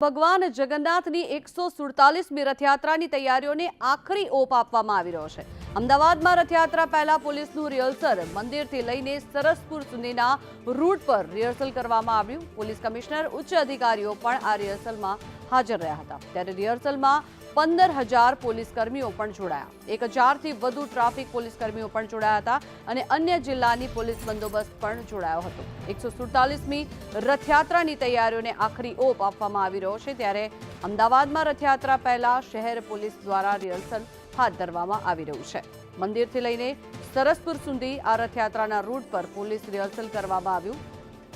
ભગવાન જગન્નાથની 147મી રથયાત્રાની તૈયારીઓને આખરી ઓપ આપવામાં આવી રહ્યો છે। અમદાવાદમાં રથયાત્રા પહેલા પોલીસનું રિહર્સલ મંદિરથી લઈને સરસપુર સુધીના રૂટ પર રિહર્સલ કરવામાં આવ્યું। પોલીસ કમિશનર ઉચ્ચ અધિકારીઓ પણ આ રિહર્સલમાં હાજર રહ્યા હતા। ત્યારે રિહર્સલમાં 15,000 પોલીસ કર્મીઓ પણ જોડાયા। 1,000થી વધુ ટ્રાફિક પોલીસ કર્મીઓ પણ જોડાયા હતા અને અન્ય જિલ્લાની પોલીસ બંદોબસ્ત પણ જોડાયો હતો। 147મી રથયાત્રાની તૈયારીઓને આખરી ઓપ આપવામાં આવી રહ્યો છે। ત્યારે અમદાવાદમાં રથયાત્રા પહેલા શહેર પોલીસ દ્વારા રિહર્સલ હાથ ધરવામાં આવી રહ્યું છે। મંદિરથી લઈને સરસપુર સુધી આ રથયાત્રાના રૂટ પર પોલીસ રિહર્સલ કરવામાં આવ્યું।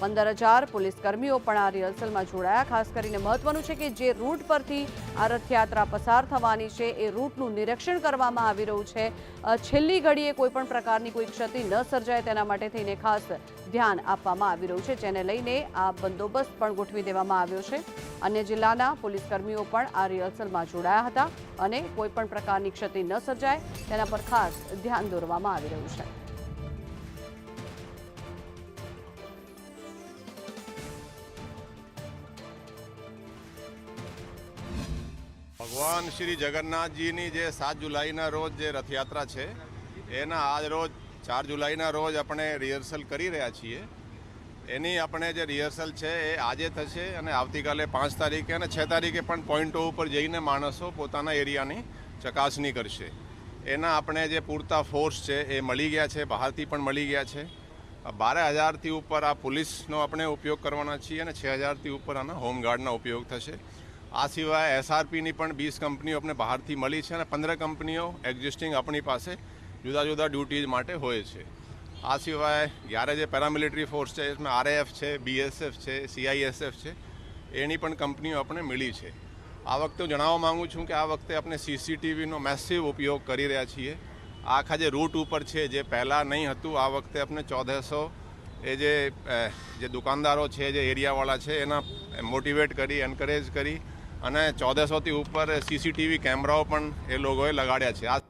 15,000 પોલીસ કર્મીઓ પણ આ રિહર્સલમાં જોડાયા। ખાસ કરીને મહત્વનું છે કે જે રૂટ પરથી આ રથયાત્રા પસાર થવાની છે એ રૂટનું નિરીક્ષણ કરવામાં આવી રહ્યું છે। છેલ્લી ઘડીએ કોઈપણ પ્રકારની કોઈ ક્ષતિ ન સર્જાય તેના માટે થઈને ખાસ ધ્યાન આપવામાં આવી રહ્યું છે, જેને લઈને આ બંદોબસ્ત પણ ગોઠવી દેવામાં આવ્યો છે। અન્ય જિલ્લાના પોલીસ કર્મીઓ પણ આ રિહર્સલમાં જોડાયા હતા અને કોઈપણ પ્રકારની ક્ષતિ ન સર્જાય તેના પર ખાસ ધ્યાન દોરવામાં આવી રહ્યું છે। ભગવાન શ્રી જગન્નાથજીની જે 7 જુલાઈના રોજ જે રથયાત્રા છે એના આજ રોજ 4 જુલાઈના રોજ આપણે રિહર્સલ કરી રહ્યા છીએ। એની આપણે જે રિહર્સલ છે એ આજે થશે અને આવતીકાલે 5 તારીખે અને 6 તારીખે પણ પોઈન્ટો ઉપર જઈને માણસો પોતાના એરિયાની ચકાસણી કરશે। એના આપણે જે પૂરતા ફોર્સ છે એ મળી ગયા છે, બહારથી પણ મળી ગયા છે। 12,000થી ઉપર આ પોલીસનો આપણે ઉપયોગ કરવાના છીએ અને 6,000થી ઉપર આના હોમગાર્ડના ઉપયોગ થશે। આ સિવાય એસઆરપીની પણ 20 કંપનીઓ આપણે બહારથી મળી છે અને 15 કંપનીઓ એક્ઝિસ્ટિંગ આપણી પાસે જુદા જુદા ડ્યુટીઝ માટે હોય છે। આ સિવાય 11 જે પેરામિલિટરી ફોર્સ છે એમાં આરએએફ છે, બીએસએફ છે, સીઆઈએસએફ છે, એની પણ કંપનીઓ આપણે મળી છે। આ વખતે હું જણાવવા માગું છું કે આ વખતે આપણે સીસીટીવીનો મેસિવ ઉપયોગ કરી રહ્યા છીએ। આખા જે રૂટ ઉપર છે જે પહેલાં નહીં હતું, આ વખતે આપણે 1400 એ જે દુકાનદારો છે, જે એરિયાવાળા છે એના મોટિવેટ કરી, એન્કરેજ કરી અને 1400થી ઉપર સીસીટીવી કેમેરાઓ પણ એ લોકોએ લગાડ્યા છે।